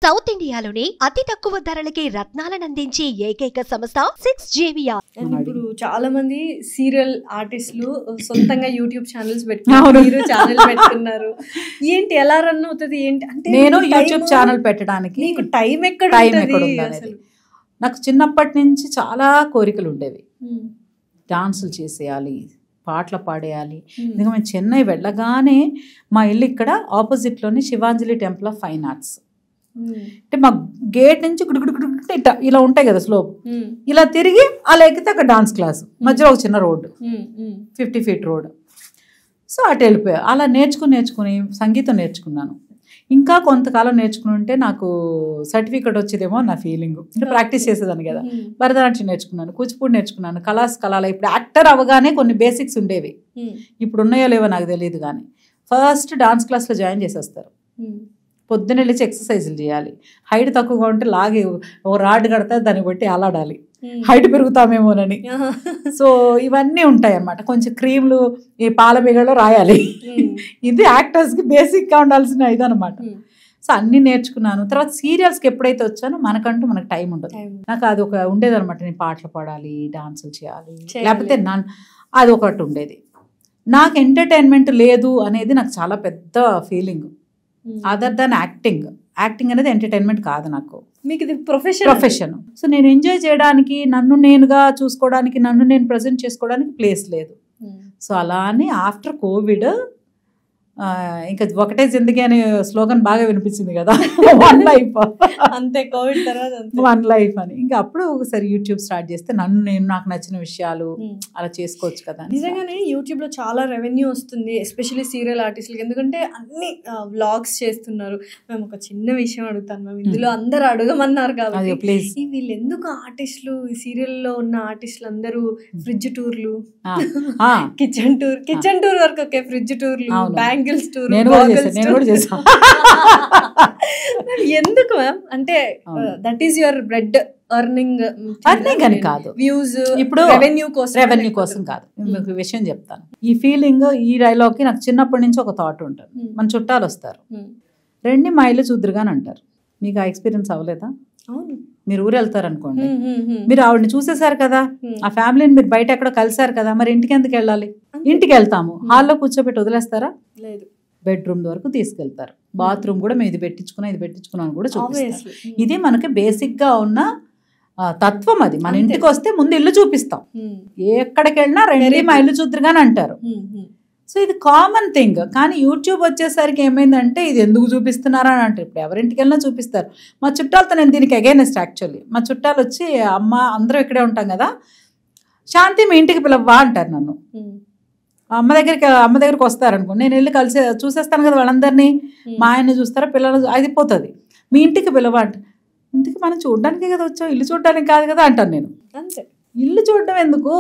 South ఇండియాలోనే అతి తక్కువ ధరలకి రత్నాలను అందించే ఏకైక సంస్థ 6JVR. ఇప్పుడు చాలా మంది సీరియల్ ఆర్టిస్టులు సొంతంగా యూట్యూబ్ ఛానల్స్ పెట్టుకున్నారు, మీరు ఛానల్ పెట్టుకున్నారు. ఏంటి ఎలా రన్ అవుతుంది ఏంటి అంటే? నేను యూట్యూబ్ ఛానల్ పెట్టడానికి మీకు టైం ఎక్కడ ఉంటది? నాకు చిన్నప్పటి నుంచి చాలా కోరికలు ఉండేవి. డాన్సులు చేసేయాలి, పాటలు పాడేయాలి. ఎందుకంటే మేము చెన్నై వెళ్ళగానే మా ఇల్లు ఇక్కడ ఆపోజిట్లోని Sivanjali temple of fine arts. అంటే మా గేట్ నుంచి గుడుగుడు ఇలా ఉంటాయి కదా స్లోప్, ఇలా తిరిగి అలా ఎక్కితే అక్కడ డాన్స్ క్లాస్, మధ్యలో ఒక చిన్న రోడ్డు, 50 feet రోడ్. సో అటు వెళ్ళిపోయా. అలా నేర్చుకుని సంగీతం నేర్చుకున్నాను. ఇంకా కొంతకాలం నేర్చుకుని ఉంటే నాకు సర్టిఫికెట్ వచ్చేదేమో నా ఫీలింగ్. అంటే ప్రాక్టీస్ చేసేదాన్ని కదా. భరతనాట్యం నేర్చుకున్నాను, కూచిపూడి నేర్చుకున్నాను, కళాల. ఇప్పుడు యాక్టర్ అవగానే కొన్ని బేసిక్స్ ఉండేవి, ఇప్పుడు ఉన్నాయో లేవో నాకు తెలియదు. కానీ ఫస్ట్ డాన్స్ క్లాస్లో జాయిన్ చేసేస్తారు. పొద్దున్న లేచి ఎక్సర్సైజులు చేయాలి. హైట్ తక్కువగా ఉంటే లాగే ఒక రాడ్ కడతా, దాన్ని బట్టి అలాడాలి, హైట్ పెరుగుతామేమోనని. సో ఇవన్నీ ఉంటాయి అన్నమాట. కొంచెం క్రీమ్లు ఈ పాల బిగడలో రాయాలి. ఇది యాక్టర్స్కి బేసిక్గా ఉండాల్సిన ఇదనమాట. సో అన్నీ నేర్చుకున్నాను. తర్వాత సీరియల్స్కి ఎప్పుడైతే వచ్చానో మనకంటూ మనకు టైం ఉండదు. నాకు అది ఒక ఉండేదన్నమాట, నేను పాటలు పాడాలి, డాన్సులు చేయాలి, లేకపోతే అది ఒకటి ఉండేది. నాకు ఎంటర్టైన్మెంట్ లేదు అనేది నాకు చాలా పెద్ద ఫీలింగ్. అదర్ దాన్ యాక్టింగ్ అనేది ఎంటర్టైన్మెంట్ కాదు నాకు, మీకు ఇది ప్రొఫెషన్. సో నేను ఎంజాయ్ చేయడానికి, నన్ను నేనుగా చూసుకోవడానికి, నన్ను నేను ప్రజెంట్ చేసుకోవడానికి ప్లేస్ లేదు. సో అలానే ఆఫ్టర్ కోవిడ్ ఇంకా ఒకటే జిందగీ అనే స్లోగన్ బాగా వినిపించింది కదా, వన్ లైఫ్ అంతే. కోవిడ్ తర్వాత వన్ లైఫ్ అని ఇంకా అప్పుడు ఒకసారి యూట్యూబ్ స్టార్ట్ చేస్తే నాకు నచ్చిన విషయాలు అలా చేసుకోవచ్చు కదా. నిజంగానే యూట్యూబ్ లో చాలా రెవెన్యూ వస్తుంది, ఎస్పెషల్లీ సీరియల్ ఆర్టిస్టులకి. ఎందుకంటే అన్ని వ్లాగ్స్ చేస్తున్నారు. మేము ఒక చిన్న విషయం అడుగుతాను మ్యామ్, ఇందులో అందరు అడగమన్నారు కాబట్టి, వీళ్ళు ఎందుకు ఆర్టిస్టులు, సీరియల్లో ఉన్న ఆర్టిస్టులు అందరూ ఫ్రిడ్జ్ టూర్లు, కిచెన్ టూర్ వరకు ఓకే, ఫ్రిడ్జ్ టూర్లు, బ్యాంగిల్స్ టూర్, ఎందుకు మ్యామ్? అంటే that is your bread earning అని కాదు, వ్యూస్, ఇప్పుడు రెవెన్యూ కోసం కాదు. మీకు విషయం చెప్తాను. ఈ ఫీలింగ్, ఈ డైలాగ్ కి నాకు చిన్నప్పటి నుంచి ఒక థాట్ ఉంటుంది. మన చుట్టాలు వస్తారు, రండి మా ఇల్లు చూద్దరుగాని అంటారు. మీకు ఆ ఎక్స్పీరియన్స్ అవ్వలేదా? మీరు ఊరు వెళ్తారు అనుకోండి, మీరు ఆవిడని చూసేశారు కదా, ఆ ఫ్యామిలీని మీరు బయట ఎక్కడో కలిసారు కదా, మరి ఇంటికి ఎందుకు వెళ్ళాలి? ఇంటికి వెళ్తాము, హాల్లో కూర్చోబెట్టి వదిలేస్తారా? లేదు. బెడ్రూమ్ వరకు తీసుకెళ్తారు. బాత్రూమ్ కూడా మేము ఇది పెట్టించుకున్నాం కూడా చూపిస్తారు. ఇది మనకి బేసిక్ గా ఉన్న తత్వం. అది మన ఇంటికి వస్తే ముందు ఇల్లు చూపిస్తాం, ఎక్కడికి వెళ్ళినా రండి మా ఇల్లు చూద్దరుగాని అంటారు. సో ఇది కామన్ థింగ్. కానీ యూట్యూబ్ వచ్చేసరికి ఏమైందంటే ఇది ఎందుకు చూపిస్తున్నారా అని అంటారు. ఇప్పుడు ఎవరింటికి వెళ్ళినా చూపిస్తారు. మా చుట్టాలతో నేను దీనికి అగైనెస్ట్. యాక్చువల్లీ మా చుట్టాలు వచ్చి, అమ్మ అందరూ ఇక్కడే ఉంటాం కదా, శాంతి మీ ఇంటికి పిలవ్వా అంటారు నన్ను. అమ్మ దగ్గరికి వస్తారనుకో, నేను వెళ్ళి చూసేస్తాను కదా వాళ్ళందరినీ. మా ఆయన్ని చూస్తారా, పిల్లలు, అయిపోతుంది. మీ ఇంటికి పిలవ అంట. ఇంటికి మనం చూడడానికే కదా వచ్చాం, ఇల్లు చూడడానికి కాదు కదా అంటాను నేను. అంతే. ఇల్లు చూడడం ఎందుకు?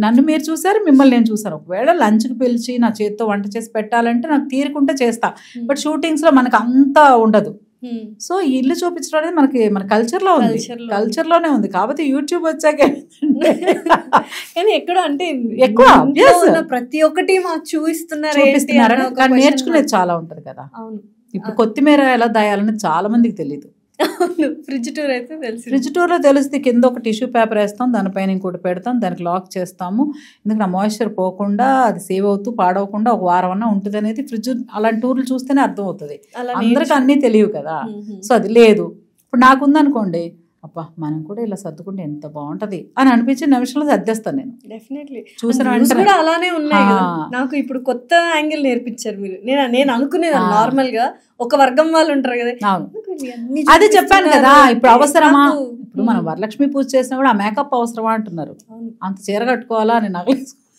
నన్ను మీరు చూసారు, మిమ్మల్ని నేను చూసాను. ఒకవేళ లంచ్కి పిలిచి నా చేతితో వంట చేసి పెట్టాలంటే నాకు తీరుకుంటే చేస్తా. బట్ షూటింగ్స్లో మనకు అంతా ఉండదు. సో ఇల్లు చూపించడం అనేది మన కల్చర్లో ఉంది, కల్చర్లోనే ఉంది. కాబట్టి యూట్యూబ్ వచ్చాక కానీ ఎక్కడ అంటే ఎక్కువ ప్రతి ఒక్కటి మాకు చూపిస్తున్నారు. కానీ నేర్చుకునేది చాలా ఉంటది కదా. ఇప్పుడు కొత్తిమీర ఎలా దాయాలని చాలా మందికి తెలియదు. ఫ్రిడ్జ్ టూర్ అయితే తెలుసు. ఫ్రిడ్జ్ టూర్లో తెలిస్తే కింద ఒక టిష్యూ పేపర్ వేస్తాం, దానిపైన ఇంకోటి పెడతాం, దానికి లాక్ చేస్తాము. ఎందుకంటే ఆ మాయిశ్చర్ పోకుండా, అది సేవ్ అవుతూ పాడవకుండా ఒక వారం అన్నా ఉంటుంది అనేది ఫ్రిడ్జ్. అలాంటి టూర్లు చూస్తేనే అర్థం అవుతుంది. అందరికి అన్నీ తెలియవు కదా. సో అది లేదు. ఇప్పుడు నాకుందనుకోండి, అబ్బా మనం కూడా ఇలా సర్దుకుంటే ఎంత బాగుంటది అని అనిపించి నిమిషంలో సర్దేస్తాను నేను. డెఫినెట్లీ చూసిన కూడా అలానే ఉన్నాయి. నాకు ఇప్పుడు కొత్త యాంగిల్ నేర్పించారు మీరు. నేను అనుకునేది నార్మల్ గా ఒక వర్గం వాళ్ళు ఉంటారు కదా, అదే చెప్పాను కదా. ఇప్పుడు అవసరమా? ఇప్పుడు మనం వరలక్ష్మి పూజ చేసినా కూడా ఆ మేకప్ అవసరమా అంటున్నారు. అంత చీర కట్టుకోవాలా అని నగలు